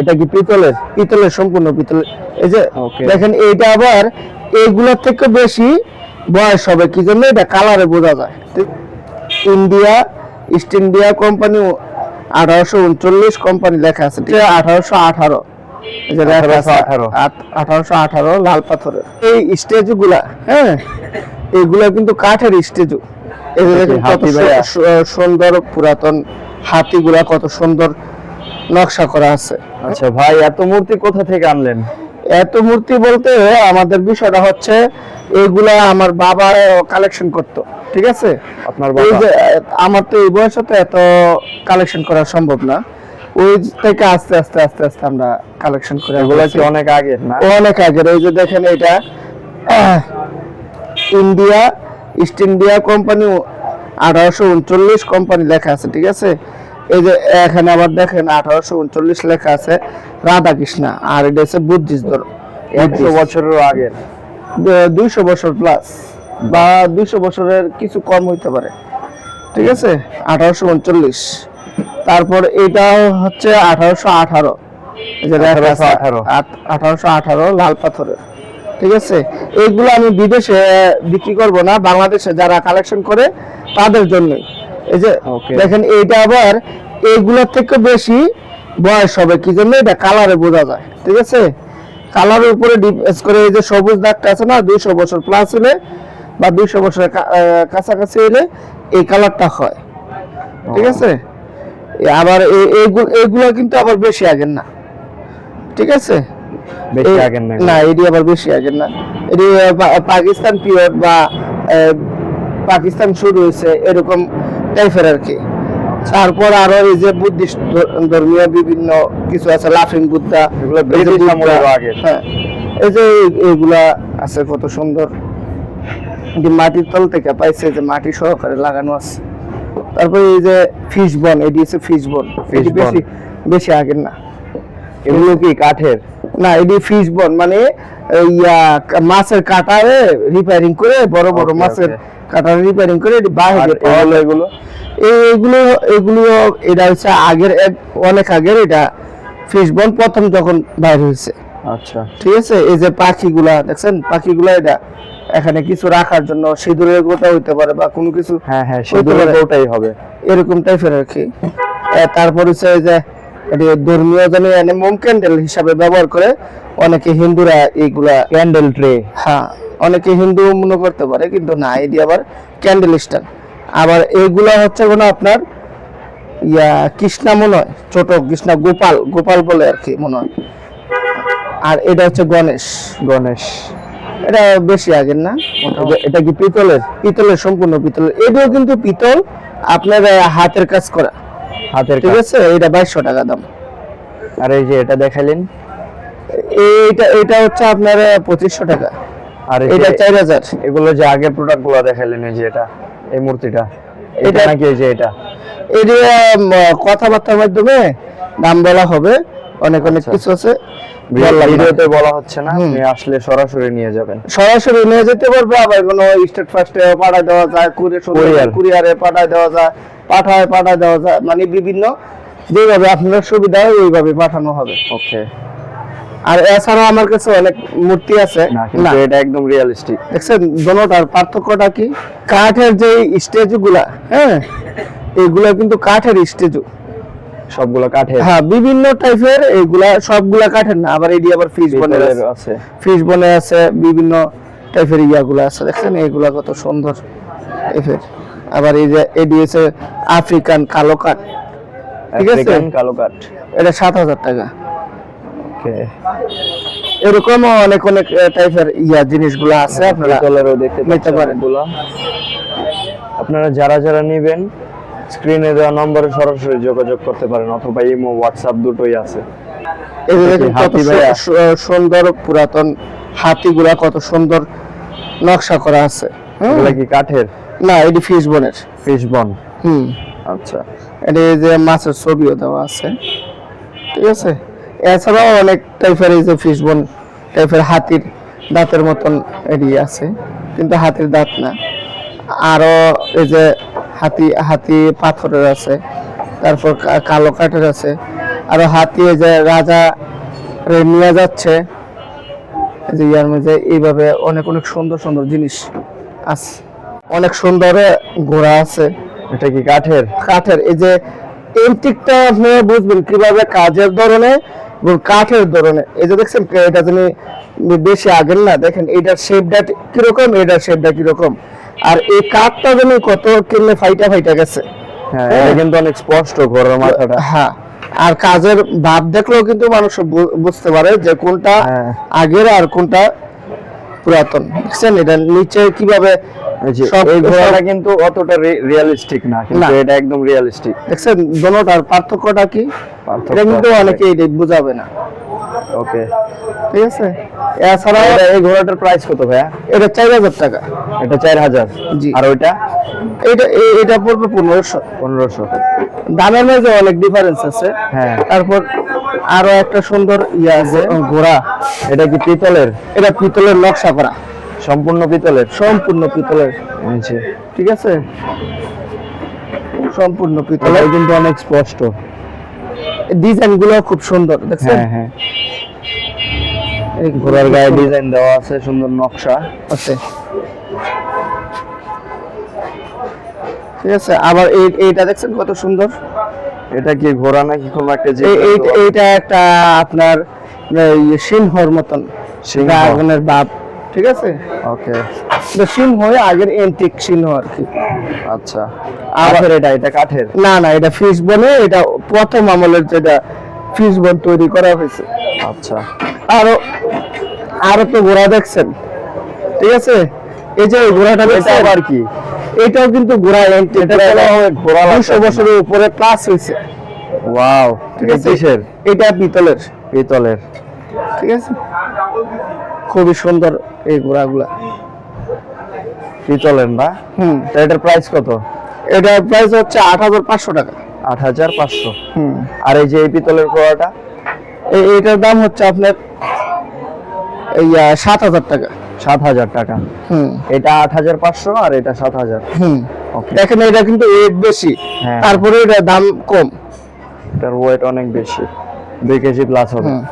এটা কি পিতলের? পিতলের, সম্পূর্ণ পিতলের। এই যে Okay. দেখেন, এইটা আবার এইগুলোর থেকে বেশি বয়স হবে, কি জন্য এটা কালারে বোঝা যায়। India, east India company 1839 company লেখা আছে, ঠিক আছে। 1818 এই যে লেখা আছে 1818 লাল পাথরের। এই স্ট্যাচু গুলা, হ্যাঁ, এইগুলা কিন্তু কাঠের স্ট্যাচু। এই যে দেখেন কত সুন্দর পুরাতন হাতিগুলা, কত সুন্দর নকশা করা আছে। আচ্ছা ভাই, এত মূর্তি কোথা থেকে আনলেন? এত মূর্তি বলতে আমাদের বিষয়টা হচ্ছে, এগুলা আমার বাবা কালেকশন করতো, ঠিক আছে। আপনার এই বাবা? যে আমার তো এই বয়সে তো এত কালেকশন করা সম্ভব না, ওই থেকে আস্তে আস্তে আস্তে আস্তে আমরা কালেকশন করে। এগুলা কি অনেক আগের না? অনেক আগের। এই যে দেখেন, এটা India, east India company 1839 company লেখা আছে, ঠিক আছে। এই যে এখানে আবার দেখেন 1839 লেখা আছে, রাধা কৃষ্ণা। আর এটা হচ্ছে বুদ্ধিস্ট ধর্ম, 100 বছরের আগের। 200 বছর প্লাস, বা 200 বছরের কিছু কম হইতে পারে, ঠিক আছে। 1839। তারপর এটা হচ্ছে 1818, এই যে 1818 লাল পাথরের, ঠিক আছে। এইগুলো আমি বিদেশে বিক্রি করব না, বাংলাদেশে যারা কালেকশন করে তাদের জন্যই। এই যে দেখেন, এইটা আবার এইগুলোর থেকে বেশি বয়স হবে, কি জন্য এটা কালারে বোঝা যায়, ঠিক আছে। কালারের উপরে ডিপেন্ড করে। এই যে সবুজ দাগটা আছে না, 200 বছর প্লাস হলে বা 200 বছরের কাছাকাছি হলে এই কালারটা হয়, ঠিক আছে। আবার এইগুলো কিন্তু আবার বেশি আগের না, ঠিক আছে। বেশি আগের না? না, এটি আবার বেশি আগের না। এটি পাকিস্তান পিরিয়ড বা পাকিস্তান শুরু হয়েছে এরকম টাইপের আর কি। তারপর আরো এই যে বুদ্ধিস্ট ধর্মীয় বিভিন্ন কিছু আছে, লাফিং বুদ্ধা, এগুলো ব্রিটিশ আমলের আগে। হ্যাঁ, এই যে এইগুলা আছে কত সুন্দর, যে মাটির তল থেকে পাইছে, যে মাটি সহকারে লাগানো আছে। তারপর এই যে ফিশ বন, এটি হচ্ছে ফিশ বন, এটি বেশি বেশি আগের না। এগুলো কি কাঠের? না, এটি ফিশ বন মানে মাছের কাটারে রিপেয়ারিং করে, বড় বড় মাছের কাটারে রিপেয়ারিং করে এটি বাইরে পাওয়া যায়। এগুলো এগুলো এটা হচ্ছে আগের, অনেক আগের। এটা ফিশ বন প্রথম যখন বাইরে হয়েছে। আচ্ছা, ঠিক আছে। এই যে পাখিগুলা দেখছেন, পাখিগুলা এটা এখানে কিছু রাখার জন্য, সিঁদুরের গোটা হইতে পারে বা কোনো কিছু। হ্যাঁ হ্যাঁ, সিঁদুরের গোটাই হবে, এরকম টাইপের আর কি। তারপর হচ্ছে এই যে এটি ধর্মীয় জন্য মোম ক্যান্ডেল হিসাবে ব্যবহার করে অনেকে হিন্দুরা এইগুলা। Candle tray? হ্যাঁ, অনেকে হিন্দু মনে করতে পারে, কিন্তু না, এটি আবার ক্যান্ডেল স্ট্যান্ড। আবার এইগুলা হচ্ছে কোনো আপনার কৃষ্ণা মনে হয়, ছোট কৃষ্ণা, গোপাল গোপাল বলে আর কি মনে হয়। আর এটা হচ্ছে গণেশ। গণেশ এটা বেশি আগের না। এটা কি পিতলের? পিতলের, সম্পূর্ণ পিতলের। এটাও কিন্তু পিতল, আপনার হাতের কাজ করা, হাতের, ঠিক আছে। এটা 2200 টাকা দাম। আর এই যে এটা দেখাইলেন, এটা হচ্ছে আপনার 2500 টাকা। আর এটা 4000। এগুলো যে আগের প্রোডাক্ট গুলো দেখাইলেন, এই যে এটা, এই মূর্তিটা, এটা নাকি এই যে এটা কথাবার্তার মাধ্যমে দাম বলা হবে, অনেক অনেক কিছু আছে, ভিডিওতে বলা হচ্ছে না। আপনি আসলে সরাসরি নিয়ে যাবেন, সরাসরি নিয়ে যেতে পারবে। আবার কোনো স্টেট ফার্স্টে পাঠায় দেওয়া যায়, কুরিয়ারে পাঠায় দেওয়া যায়, পাঠায় দেওয়া যায়, মানে বিভিন্ন যেভাবে আপনার সুবিধা হয় ওইভাবে পাঠানো হবে। ওকে। আর এছাড়া আমার কাছে অনেক মূর্তি আছে। না, এটা একদম রিয়েলিস্টিক। দেখছেন দোনোটার পার্থক্যটা কি? কাঠের যে স্ট্যাচু গুলা, হ্যাঁ, এগুলা কিন্তু কাঠের স্ট্যাচু, সবগুলো কাঠের। হ্যাঁ, বিভিন্ন টাইপের। এইগুলা সবগুলা কাঠের না, আবার এডি আবার ফিশ বনের আছে, ফিশ বনে আছে, বিভিন্ন টাইপের ইয়াগুলা আছে। দেখছেন এইগুলা কত সুন্দর টাইপের। আবার এই যে এডি আছে আফ্রিকান কালো কাঠ, ঠিক আছে, কালো কাঠ, এটা 7000 টাকা। ওকে। এরকম অনেক অনেক টাইপের জিনিসগুলো আছে, আপনারা দেখতে নিতে পারেন। আপনারা যারা যারা নেবেন, স্ক্রিনে দেওয়া নম্বরে সরাসরি যোগাযোগ করতে পারেন, অথবা ইমো, হোয়াটসঅ্যাপ দুটোই আছে। এই যে দেখেন কত সুন্দর পুরাতন হাতিগুলা, কত সুন্দর নকশা করা আছে। এগুলা কি কাঠের? না, এটি ফিশ বনের। ফিশ বন, আচ্ছা। এটি যে মাছের ছবিও দেওয়া আছে, ঠিক আছে। এছাড়াও অনেক টাইপের এই যে ফিশ বন টাইপের হাতির দাঁতের মতন এটি আছে, কিন্তু হাতির দাঁত না। আরো এই যে হাতি পাথরের আছে, তারপর কালো কাঠের আছে, আরো হাতি এই যে রাজা রে নিয়ে যাচ্ছে, এই যে ইয়ার মধ্যে এইভাবে অনেক অনেক সুন্দর সুন্দর জিনিস আছে, অনেক সুন্দর ঘোড়া আছে। এটা কি কাঠের? কাঠের। এই যে এন্টিকটা আপনি বুঝবেন কিভাবে কাজের ধরনে এবং কাঠের ধরনে। এই যে দেখছেন এটা যিনি বেশি আগের না, দেখেন এটার শেপটা কিরকম, এটার শেপটা কিরকম, আর এই কাঠটা যেন কত কিনলে ফাইটা ফাইটা গেছে। হ্যাঁ, এটা কিন্তু অনেক স্পষ্ট ঘোড়ার মাথাটা। হ্যাঁ, আর কাজের ভাব দেখলেও কিন্তু মানুষ বুঝতে পারে যে কোনটা হ্যাঁ। আগের আর কোনটা পুরাতন। দেখছেন এটা নিচে কিভাবে এই ঘোড়াটা কিন্তু অতটা রিয়েলিস্টিক না, কিন্তু না। এটা একদম রিয়েলিস্টিক। দেখছেন দোনোটার পার্থক্যটা কি, এটা কিন্তু অনেকেই বুঝাবে না। ওকে, ঠিক আছে। এছাড়া এই ঘোড়াটার প্রাইস কত ভাইয়া? এটা 4000 টাকা। এটা 4000। জি। আর ওইটা? এটা পড়বে 1500। 1500। দামের মধ্যে অনেক ডিফারেন্স আছে। হ্যাঁ। তারপর আরো একটা সুন্দর ইয়া আছে ঘোড়া। এটা কি পিতলের? এটা পিতলের নকশা করা, সম্পূর্ণ পিতলের? সম্পূর্ণ পিতলের। আচ্ছা, ঠিক আছে, সম্পূর্ণ এটা পিতলের। কিন্তু অনেক স্পষ্ট। ডিজাইন গুলো খুব সুন্দর, দেখছেন? হ্যাঁ হ্যাঁ, এই ঘোড়ার গায়ে ডিজাইন দেওয়া আছে, সুন্দর নকশা আছে। ঠিক আছে, আবার এইটা দেখছেন কত সুন্দর। এটা কি ঘোড়া নাকি কোনো একটা এইটা একটা আপনার সিংহর মতন, সিংহ। ড্রাগনের বাপ। ঠিক আছে, ওকে, সিংহ আগের এন্টিক সিংহ আর কি। আচ্ছা। আবার আবার এটা কাঠের? না না, এটা ফিশ বনে, এটা প্রথম আমলের যেটা ফিশ বন তৈরি করা হয়েছে। আচ্ছা। আরো আরো তো ঘোড়া দেখছেন। ঠিক আছে, এই যে ঘোড়াটা এটা দেখছেন, আবার কি? এটাও কিন্তু ঘোড়া এন্টিক, এটা কোনো ঘোড়া 200 বছরের উপরে প্লাস হয়েছে। ওয়াও, ঠিক এটা আছে, কিসের? এটা পিতলের। পিতলের। ঠিক আছে, খুবই সুন্দর এই ঘোড়াগুলা। পিতলের না? তো এটার প্রাইস কত? এটার প্রাইস হচ্ছে 8500 টাকা। 8500। হুম। আর এই যে এই পিতলের ঘোড়াটা? এইটার দাম হচ্ছে আপনার এই 7000 টাকা। 7000 টাকা। হুম। এটা 8500 আর এটা 7000। হুম। ওকে। দেখেন এটা কিন্তু ওয়েট বেশি, হ্যাঁ। তারপরে এটা দাম কম। এটার ওয়েট অনেক বেশি, 2 কেজি প্লাস হবে। হুম।